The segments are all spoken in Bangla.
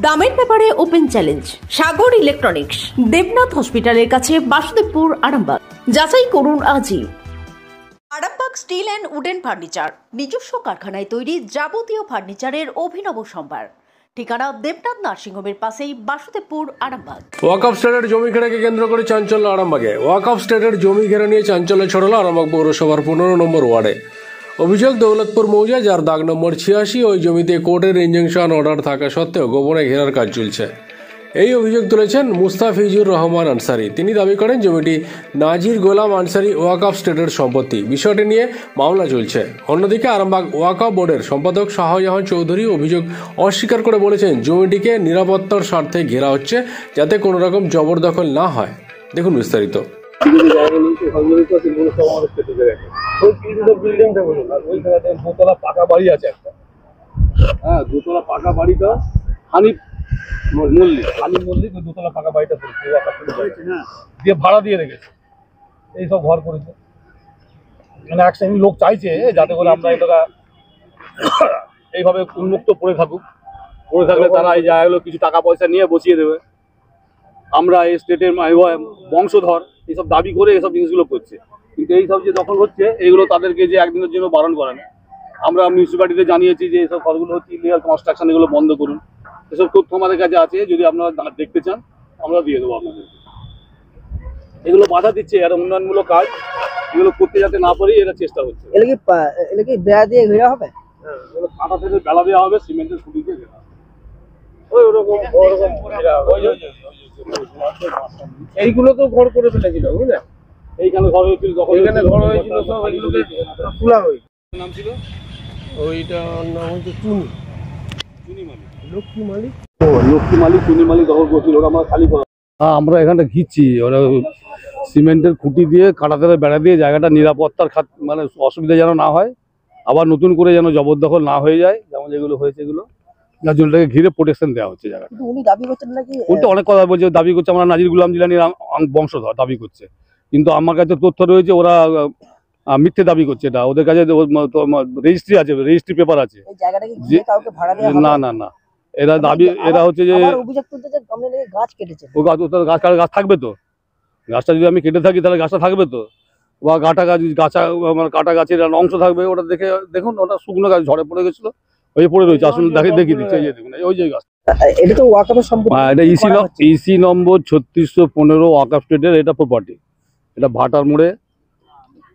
দামের ব্যাপারে ওপেন চ্যালেঞ্জ সাগর ইলেকট্রনিক্স, দেবনাথ হসপিটালের কাছে, বাসুদেবপুর, আরামবাগ। যাচাই করুন আজই। Arambagh steel and wooden furniture, নিজস্ব কারখানায় তৈরি যাবতীয় ফার্নিচারের অভিনব সম্ভার। ঠিকানা দেবনাথ নার্সিংহোমের পাশেই, বাসুদেবপুর, আরামবাগ। ওয়াকফ স্টেটের জমি ঘেরাকে কেন্দ্র করে চাঞ্চল্য আরামবাগে। ওয়াকফ স্টেটের জমি ঘেরা নিয়ে চাঞ্চল্য ছড়ালো আরামবাগ পৌরসভার 15 নম্বর ওয়ার্ডে। অভিযোগ, দৌলতপুর মৌজা, যার দাগ নম্বর 86, ওই জমিতে কোর্টের ইনজাংশন অর্ডার থাকা সত্ত্বেও গোপনে ঘেরার কাজ চলছে। এই অভিযোগ তুলেছেন মুস্তাফিজুর রহমান আনসারি। তিনি দাবি করেন জমিটি নাজির গোলাম আনসারি ওয়াকফ স্টেটের সম্পত্তি। বিষয়টি নিয়ে মামলা চলছে। অন্যদিকে আরামবাগ ওয়াকফ বোর্ডের সম্পাদক শাহজাহান চৌধুরী অভিযোগ অস্বীকার করে বলেছেন জমিটিকে নিরাপত্তার স্বার্থে ঘেরা হচ্ছে, যাতে কোনো রকম জবরদখল না হয়। দেখুন বিস্তারিত। দোতলা পাকা বাড়ি আছে একটা, হ্যাঁ, দোতলা পাকা বাড়িটা হানিফ মল্লিক ওই দোতলা পাকা বাড়িটা দিয়ে ভাড়া দিয়ে রেখেছে, এইসব ঘর করেছে। মানে এক শ্রেণীর লোক চাইছে যাতে করে আমরা এটা এইভাবে উন্মুক্ত পড়ে থাকলে তারা এই জায়গাগুলো কিছু টাকা পয়সা নিয়ে বসিয়ে দেবে। আমরা এই স্টেটের বংশধর এইসব দাবি করে এইসব জিনিসগুলো করছে, কিন্তু এইসব যে দখল হচ্ছে এইগুলো তাদেরকে যে একদিনের জন্য বারণ করে না। আমরা মিউনিসিপ্যালিটিতে জানিয়েছি যে এইসব ঘরগুলো হচ্ছে ইলিগাল কনস্ট্রাকশন, এগুলো বন্ধ করুন। এসব তথ্য আমাদের কাছে আছে, যদি আপনারা দেখতে চান আমরা দিয়ে দেবো আপনাদের। এগুলো বাধা দিচ্ছে, আর উন্নয়নমূলক কাজ এগুলো করতে যাতে না পারি এটা চেষ্টা হচ্ছে। এগুলো কি বেড়া দিয়ে ঘেরা হবে? হ্যাঁ, এগুলো কাঁটা থেকে বেড়া দেওয়া হবে, সিমেন্টের খুঁটি দিয়ে ঘেরা। এইগুলো তো ঘর করে ফেলেছিল, বুঝলেন? এইখানে ঘর হয়েছিল, এখানে ঘর হয়েছিল, সব এগুলোকে খোলা হয়েছে। নাম ছিল ওইটার নাম হচ্ছে লক্ষ্মী মালিক চুনি মালিক দখল করছিল, ওরা আমরা খালি করা। আমরা এখানটা ঘিরছি, ওরা সিমেন্টের খুঁটি দিয়ে কাঁটা থেকে বেড়া দিয়ে জায়গাটা নিরাপত্তার মানে অসুবিধা যেন না হয়, আবার নতুন করে যেন জবরদখল না হয়ে যায়, যেমন যেগুলো হয়েছে এগুলো, যার জন্যটাকে ঘিরে প্রোটেকশন দেওয়া হচ্ছে জায়গাটা। উনি দাবি করছেন নাকি? উল্টো অনেক কথা বলছে, দাবি করছে আমরা নাজির গুলাম জিলানির বংশধর দাবি করছে, কিন্তু আমার কাছে তথ্য রয়েছে ওরা মিথ্যে দাবি করছে। এটা ওদের কাছে রেজিস্ট্রি আছে, রেজিস্ট্রি পেপার আছে। না না না, এরা দাবি, এরা হচ্ছে যে গাছ কেটেছে, গাছ থাকবে তো, গাছটা যদি আমি কেটে থাকি তাহলে গাছটা থাকবে তো, বা কাটা গাছের অংশ থাকবে, ওটা দেখে দেখুন, ওটা শুকনো গাছ ঝড়ে পড়ে গেছিল, ওই পড়ে রয়েছে। আসুন দেখিয়ে দিচ্ছে, দেখুন ওই যে গাছ। এটা তো ওয়াকফের সম্পত্তি, এটা ইসি নম্বর 3615 ওয়াকফ স্টেটের এটা প্রপার্টি। এটা ভাটার মোড়ে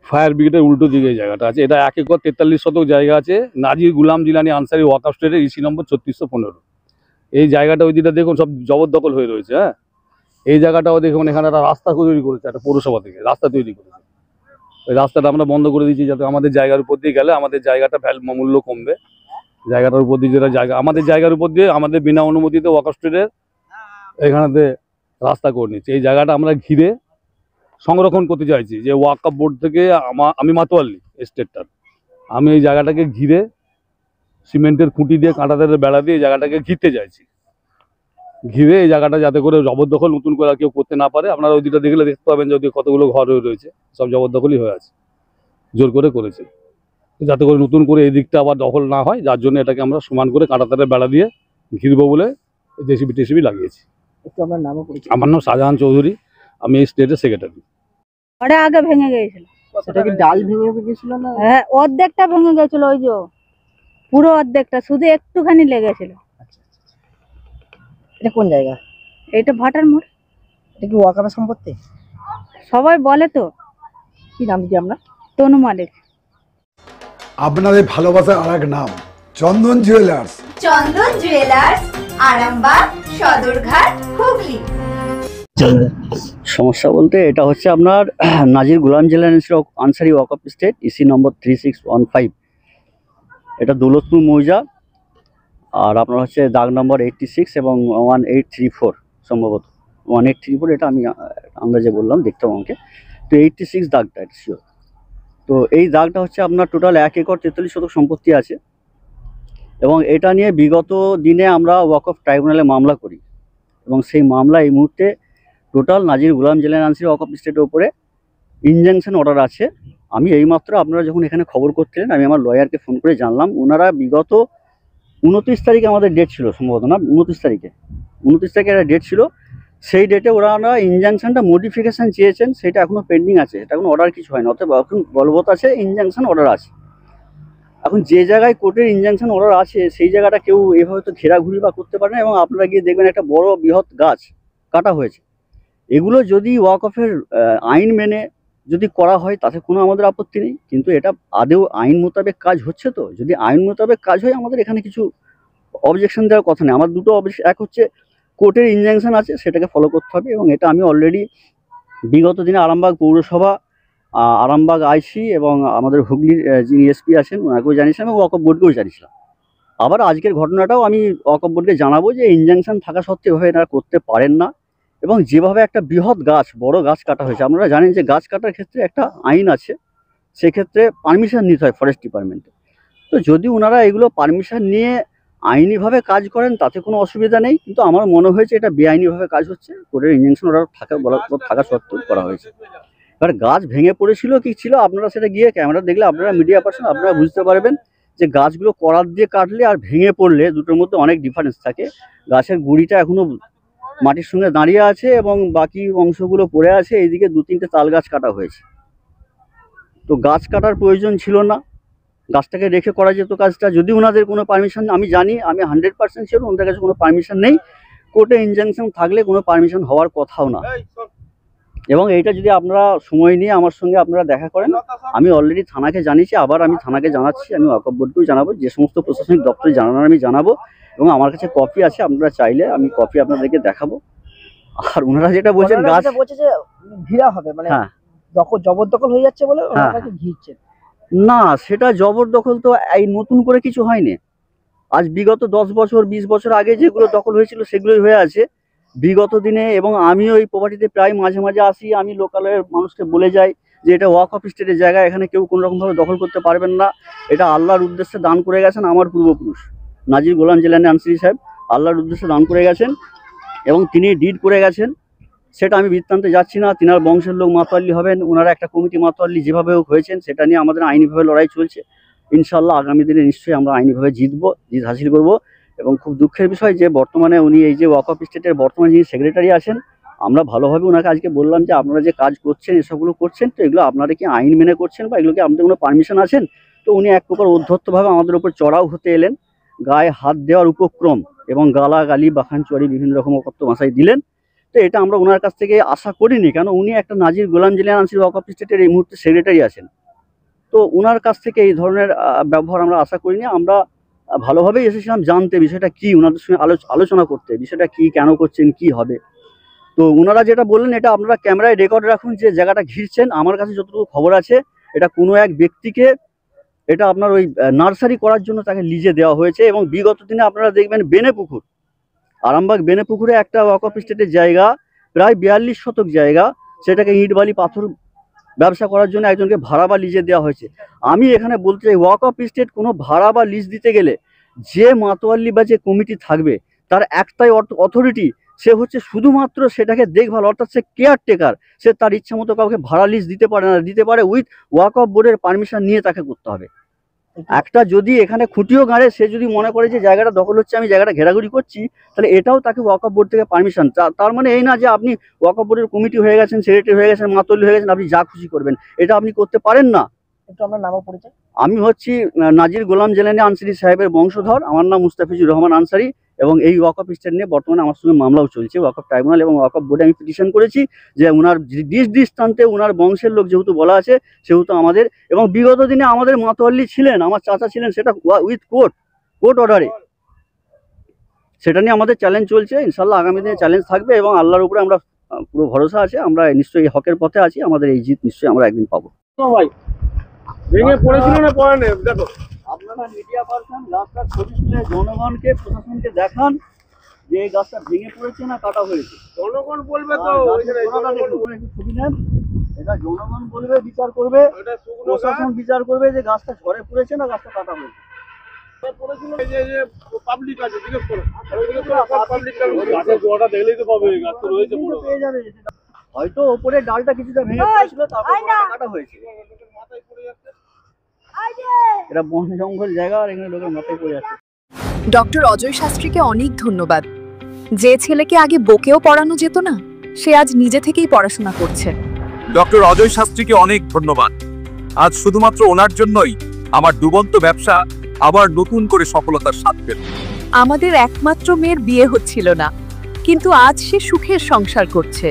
ফায়ার ব্রিগেডের উল্টো দিকে জায়গাটা আছে। এটা 1 একর 43 শতক জায়গা আছে, নাজির গুলাম জিলানি আনসারি ওয়াকফ স্টেটের ইসি নম্বর 3615। এই জায়গাটা ওই দিকটা দেখুন সব জবরদখল হয়ে রয়েছে। হ্যাঁ, এই জায়গাটাও দেখুন, এখানে একটা রাস্তা তৈরি করেছে, একটা পৌরসভা থেকে রাস্তা তৈরি করেছে। ওই রাস্তাটা আমরা বন্ধ করে দিচ্ছি, যাতে আমাদের জায়গার উপর দিয়ে গেলে আমাদের জায়গাটা মূল্য কমবে। জায়গাটার উপর দিয়ে যেটা জায়গা, আমাদের জায়গার উপর দিয়ে আমাদের বিনা অনুমতিতে ওয়াকফ স্টেটের এখানেতে রাস্তা করে নিচ্ছে। এই জায়গাটা আমরা ঘিরে সংরক্ষণ করতে চাইছি, যে ওয়াকফ বোর্ড থেকে আমি মাতোয়াল্লি স্টেটটার, আমি এই জায়গাটাকে ঘিরে সিমেন্টের খুঁটি দিয়ে কাঁটাতে বেড়া দিয়ে এই জায়গাটাকে ঘিরতে চাইছি। ঘিরে এই জায়গাটা যাতে করে জবরদখল নতুন করে কেউ করতে না পারে। আপনারা ওই দিকটা দেখলে দেখতে পাবেন যদি কতগুলো ঘর রয়েছে, সব জবরদখলই হয়ে আছে, জোর করে করেছে, যাতে করে নতুন করে এই দিকটা আবার দখল না হয়। যার জন্য এটাকে আমরা সমান করে কাঁটাতারে বেড়া দিয়ে ঘিরবো বলে জেসিবি লাগিয়েছি। আমার নাম শাহজাহান চৌধুরী, আমি এই স্টেটের সেক্রেটারি। ওটা আগে ভেঙে গিয়েছিল। সেটা কি ডাল ভেঙে গিয়েছিল না? হ্যাঁ, অর্ধেকটা ভেঙে গেছিল, ওই যে পুরো অর্ধেকটা, শুধু একটুখানি লেগেছিল। এটা কোন জায়গা? এইটা ভাটার মোড়। এটা কি ওয়াকফের সম্পত্তি? সবাই বলে তো। কি নাম কি আপনার? তনু মালিক। আপনাদের ভালোবাসার আরেক নাম চন্দন জুয়েলার্স। চন্দন জুয়েলার্স, আরামবাগ, সদরঘাট, হুগলি। সমস্যা বলতে এটা হচ্ছে আপনার নাজির গুলাম জিলানি আনসারি ওয়াকফ স্টেট ইসি নম্বর 3615। এটা দৌলতপুর মৌজা, আর আপনার হচ্ছে দাগ নম্বর 86 এবং 1834, সম্ভবত 1834, এটা আমি আন্দাজে বললাম, দেখতে হবে আমাকে। তো 86 দাগটা এটা শিওর। তো এই দাগটা হচ্ছে আপনার টোটাল 1 একর 43 শতক সম্পত্তি আছে, এবং এটা নিয়ে বিগত দিনে আমরা ওয়াকফ ট্রাইব্যুনালে মামলা করি, এবং সেই মামলা এই মুহূর্তে টোটাল নাজির গুলাম জিলানি আনসারি ওয়াকফ স্টেটের উপরে ইনজাংশন অর্ডার আছে। আমি এইমাত্র আপনারা যখন এখানে খবর করছিলেন, আমি আমার লয়ারকে ফোন করে জানলাম, ওনারা বিগত 29 তারিখে আমাদের ডেট ছিল সম্ভবত, না 29 তারিখে একটা ডেট ছিল। সেই ডেটে ওরা ইনজাংশনটা মডিফিকেশন চেয়েছেন, সেটা এখনো পেন্ডিং আছে, এটা কোনো অর্ডার কিছু হয়নি, অতএব এখন বলবৎ আছে ইনজাংশন অর্ডার আছে। এখন যে জায়গায় কোর্টের ইনজাংশন অর্ডার আছে সেই জায়গাটা কেউ এভাবে তো ঘেরাঘুরি বা করতে পারে না, এবং আপনারা গিয়ে দেখবেন একটা বড় বৃহৎ গাছ কাটা হয়েছে। এগুলো যদি ওয়াকফের আইন মেনে যদি করা হয় তাতে কোনো আমাদের আপত্তি নেই, কিন্তু এটা আদেও আইন মোতাবেক কাজ হচ্ছে তো? যদি আইন মোতাবেক কাজ হয় আমাদের এখানে কিছু অবজেকশন দেওয়ার কথা নেই। আমার দুটো অবজেকশন, এক হচ্ছে কোর্টের ইনজাংশন আছে সেটাকে ফলো করতে হবে, এবং এটা আমি অলরেডি বিগত দিনে আরামবাগ পৌরসভা, আরামবাগ আইসি এবং আমাদের হুগলির যিনি এসপি আছেন ওনাকেও জানিয়েছিলাম এবং ওয়াকফ বোর্ডকেও জানিয়েছিলাম। আবার আজকের ঘটনাটাও আমি ওয়াকফ বোর্ডকে জানাবো যে ইনজাংশন থাকা সত্ত্বেও এভাবে এনারা করতে পারেন না, এবং যেভাবে একটা বৃহৎ গাছ, বড় গাছ কাটা হয়েছে, আপনারা জানেন যে গাছ কাটার ক্ষেত্রে একটা আইন আছে, সেক্ষেত্রে পারমিশন নিতে হয় ফরেস্ট ডিপার্টমেন্টে। তো যদি ওনারা এগুলো পারমিশন নিয়ে আইনিভাবে কাজ করেন তাতে কোনো অসুবিধা নেই, কিন্তু আমার মনে হয়েছে এটা বেআইনিভাবে কাজ হচ্ছে, কোর্টের ইনজাংশন অর্ডার থাকা সত্ত্বেও করা হয়েছে। এবার গাছ ভেঙে পড়েছিল কি ছিল আপনারা সেটা গিয়ে ক্যামেরা দেখলে, আপনারা মিডিয়া পার্সন, আপনারা বুঝতে পারবেন যে গাছগুলো করাত দিয়ে কাটলে আর ভেঙে পড়লে দুটোর মধ্যে অনেক ডিফারেন্স থাকে। গাছের গুঁড়িটা এখনো মাটির সঙ্গে দাঁড়িয়ে আছে এবং বাকি অংশগুলো পড়ে আছে, এইদিকে 2-3টে তাল গাছ কাটা হয়েছে। তো গাছ কাটার প্রয়োজন ছিল না, গাছটাকে রেখে করা যেত কাজটা, যদি ওনাদের কোনো পারমিশন, আমি জানি, আমি 100% শিওর ওনাদের কাছে কোনো পারমিশন নেই, কোর্টে ইনজাংশন থাকলে কোনো পারমিশন হওয়ার কথাও না। এবং এইটা যদি আপনারা সময় নিয়ে আমার সঙ্গে আপনারা দেখা করেন, আমি অলরেডি থানাকে জানিয়েছি, আবার আমি থানাকে জানাচ্ছি, আমি ওয়াকফ বোর্ডকেও জানাবো, যে সমস্ত প্রশাসনিক দপ্তরে জানানোর আমি জানাবো, এবং আমার কাছে কপি আছে, আপনারা চাইলে আমি কপি আপনাদেরকে দেখাবো। আর ওনারা যেটা বলছেন গাছ বলছে যে ঘিরা হবে, মানে হ্যাঁ জবরদখল হয়ে যাচ্ছে বলে ওনারা ঘিরছেন। না, সেটা জবরদখল তো এই নতুন করে কিছু হয়নি। আজ বিগত 10 বছর 20 বছর আগে যেগুলো দখল হয়েছিল সেগুলোই হয়ে আছে বিগত দিনে। এবং আমিও এই প্রপার্টিতে প্রায় মাঝে মাঝে আসি, আমি লোকালের মানুষকে বলে যাই যে এটা ওয়াকফ স্টেটের জায়গা, এখানে কেউ কোনো রকমভাবে দখল করতে পারবেন না, এটা আল্লাহর উদ্দেশ্যে দান করে গেছেন আমার পূর্বপুরুষ নাজির গোলাম জিলানী আনসারী সাহেব, আল্লাহর উদ্দেশ্যে দান করে গেছেন এবং তিনি ডিড করে গেছেন। সেটা আমি বৃত্তান্তে যাচ্ছি না, তিনার বংশের লোক মাতোয়াল্লি হবেন, ওনারা একটা কমিটি মাতোয়াল্লি যেভাবে হোক হয়েছেন, সেটা নিয়ে আমাদের আইনিভাবে লড়াই চলছে। ইনশাল্লাহ আগামী দিনে নিশ্চয়ই আমরা আইনিভাবে জিত হাসিল করব। এবং খুব দুঃখের বিষয় যে বর্তমানে উনি এই যে ওয়াকফ স্টেটের বর্তমানে যিনি সেক্রেটারি আছেন, আমরা ভালোভাবে ওনাকে আজকে বললাম যে আপনারা যে কাজ করছেন, এসবগুলো করছেন, তো এগুলো আপনারা কি আইন মেনে করছেন বা এগুলোকে আপনাদের কোনো পারমিশন আছেন? তো উনি এক প্রকার উদ্ধত্তভাবে আমাদের উপর চড়াও হতে এলেন, গায়ে হাত দেওয়ার উপক্রম এবং গালাগালি বাখানচুয়ারি বিভিন্ন রকম অকথ্য ভাষায় দিলেন। তো এটা আমরা ওনার কাছ থেকে আশা করিনি, কেন উনি একটা নাজির গোলাম জিলানী আনসারী ওয়াকফ স্টেটের এই মুহূর্তে সেক্রেটারি আছেন। তো ওনার কাছ থেকে এই ধরনের ব্যবহার আমরা আশা করিনি। আমরা ভালোভাবেই এসেছিলাম জানতে বিষয়টা কি, ওনাদের সঙ্গে আলোচনা করতে বিষয়টা কি, কেন করছেন, কি হবে। তো ওনারা যেটা বললেন এটা আপনারা ক্যামেরায় রেকর্ড রাখুন, যে জায়গাটা ঘিরছেন, আমার কাছে যতটুকু খবর আছে এটা কোনো এক ব্যক্তিকে এটা আপনার ওই নার্সারি করার জন্য তাকে লিজে দেওয়া হয়েছে। এবং বিগত দিনে আপনারা দেখবেন বেনেপুকুর, আরামবাগ বেনেপুকুরে একটা ওয়াকফ স্টেটের জায়গা প্রায় 42 শতক জায়গা, সেটাকে ইট বালি পাথর ব্যবসা করার জন্য একজনকে ভাড়া বা লিজে দেওয়া হয়েছে। আমি এখানে বলতে চাই ওয়াকফ স্টেট কোনো ভাড়া বা লিজ দিতে গেলে যে মাতোয়াল্লি বা যে কমিটি থাকবে তার একটাই অথরিটি, সে হচ্ছে শুধুমাত্র সেটাকে দেখভাল, অর্থাৎ সে কেয়ারটেকার। সে তার ইচ্ছা মতো কাউকে ভাড়া লিজ দিতে পারে না, দিতে পারে উইথ ওয়াকফ বোর্ডের পারমিশন নিয়ে তাকে করতে হবে। একটা যদি এখানে খুঁটিও গাড়ে, সে যদি মনে করে যে জায়গাটা দখল হচ্ছে, আমি জায়গাটা ঘেরাঘুরি করছি, তাহলে এটাও তাকে ওয়াকফ বোর্ড থেকে পারমিশন। তার মানে এই না যে আপনি ওয়াকফ বোর্ডের কমিটি হয়ে গেছেন, সেক্রেটারি হয়ে গেছেন, মাতোয়াল্লি হয়ে গেছেন, আপনি যা খুশি করবেন, এটা আপনি করতে পারেন না। একটু আপনার নাম ও পরিচয়। আমি হচ্ছি নাজির গোলাম জিলানী আনসারী সাহেবের বংশধর, আমার নাম মুস্তাফিজুর রহমান আনসারী, এবং এই ওয়াকফ স্টেট নিয়ে বর্তমানে আমার সঙ্গে মামলাও চলছে ওয়াকফ ট্রাইব্যুনাল এবং ওয়াকফ বোর্ডে। আমি পিটিশন করেছি যে ওনার দৃষ্টান্তে ওনার বংশের লোক যেহেতু বলা আছে সেহেতু আমাদের, এবং বিগত দিনে আমাদের মাতোয়াল্লি ছিলেন, আমার চাচা ছিলেন, সেটা উইথ কোর্ট অর্ডারে, সেটা নিয়ে আমাদের চ্যালেঞ্জ চলছে। ইনশাল্লাহ আগামী দিনে চ্যালেঞ্জ থাকবে এবং আল্লাহর উপরে আমরা পুরো ভরসা আছে, আমরা নিশ্চয়ই হকের পথে আছি, আমাদের এই জিত নিশ্চয়ই আমরা একদিন পাবো। ভেঙে পড়েছিল না পড়ে নেই, দেখো আপনারা মিডিয়া পারসন গাছটা ছবি তুলে জনগণকে, প্রশাসনকে দেখান যে এই গাছটা ভেঙে পড়েছে না কাটা হয়েছে। জনগণ বলবে তো, ছবি নেন, এটা জনগণ বলবে, বিচার করবে, প্রশাসন বিচার করবে যে গাছটা ঝড়ে পড়েছে না গাছটা কাটা হয়েছে। পাবলিক আছে, জিজ্ঞেস করো, দেখলেই তো পাবে গাছ তো রয়েছে, পেয়ে যাবে। হয়তো ওপরে ডালটা কিছুটা ভেঙে পড়েছিল, তারপর কাটা হয়েছে। এটা বন জঙ্গল জায়গা, আর এখানে লোকের মাথায় পড়ে যাচ্ছে। ডক্টর অজয় শাস্ত্রীকে অনেক ধন্যবাদ। যে ছেলেকে আগে বকেও পড়ানো যেত না, সে আজ নিজে থেকেই পড়াশোনা করছে। ডক্টর অজয় শাস্ত্রীকে অনেক ধন্যবাদ। আজ শুধুমাত্র ওনার জন্যই আমার ডুবন্ত ব্যবসা আবার নতুন করে সফলতার স্বাদ পেল। আমাদের একমাত্র মেয়ের বিয়ে হচ্ছিল না, কিন্তু আজ সে সুখের সংসার করছে।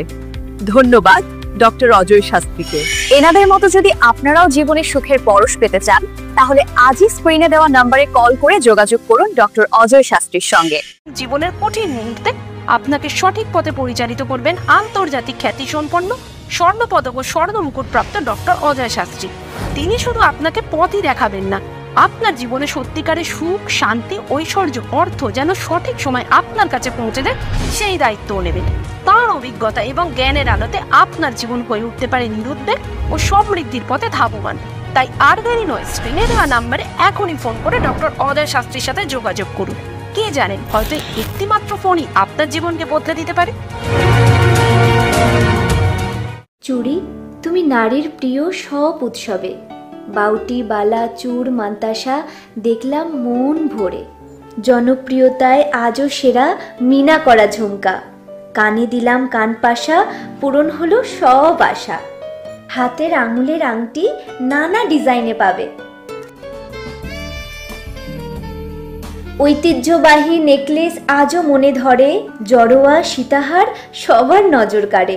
ধন্যবাদ ডক্টর অজয় শাস্ত্রীকে। এনাদের মতো যদি আপনারাও জীবনে সুখের পরশ পেতে চান, তাহলে আজই স্ক্রিনে দেওয়া নম্বরে কল করে যোগাযোগ করুন ডক্টর অজয় শাস্ত্রীর সঙ্গে। জীবনের কঠিন মুহূর্তে আপনাকে সঠিক পথে পরিচালিত করবেন আন্তর্জাতিক খ্যাতিসম্পন্ন স্বর্ণপদক ও স্বর্ণ মুকুট প্রাপ্ত ডক্টর অজয় শাস্ত্রী। তিনি শুধু আপনাকে পথই দেখাবেন না, আপনার জীবনে সত্যিকারের সুখ, শান্তি, ঐশ্বর্য, অর্থ যেন সঠিক সময় আপনার কাছে পৌঁছে দেয়, সেই দায়িত্বও নেবেন। তার অভিজ্ঞতা এবং জ্ঞানের আলোতে আপনার জীবন হয়ে উঠতে পারে নিরুদ্বেগ ও সমৃদ্ধির পথে ধাবমান। তাই আর দেরি নয়, স্ক্রিনে দেওয়া নাম্বারে এখনই ফোন করে ডক্টর অজয় শাস্ত্রীর সাথে যোগাযোগ করুন। কে জানেন, হয়তো একটি মাত্র ফোনই আপনার জীবনকে বদলে দিতে পারে। চুড়ি, তুমি নারীর প্রিয় সব উৎসবে। বাউটি, বালা, চূড়, মান্তাসা দেখলাম মন ভরে। জনপ্রিয়তায় আজও সেরা মিনা করা ঝুমকা। কানে দিলাম কানপাশা, পূরণ হলো সব আশা। হাতের আঙুলের আংটি নানা ডিজাইনে পাবে। ঐতিহ্যবাহী নেকলেস আজও মনে ধরে। জড়োয়া, সীতাহার সবার নজর কাড়ে।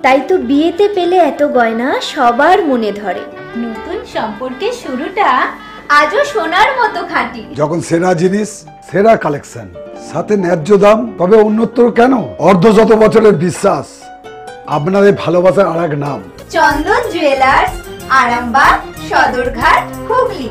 তাই তো বিয়েতে পেলে এত গয়না সবার মনে ধরে। নতুন সম্পর্কের শুরুটা আজও সোনার মতো খাঁটি। যখন সেরা জিনিস, সেরা কালেকশন, সাথে ন্যায্য দাম, তবে উন্নতর কেন? অর্ধশত বছরের বিশ্বাস, আপনাদের ভালোবাসার আর এক নাম চন্দন জুয়েলার্স, আরামবাগ, সদরঘাট, হুগলি।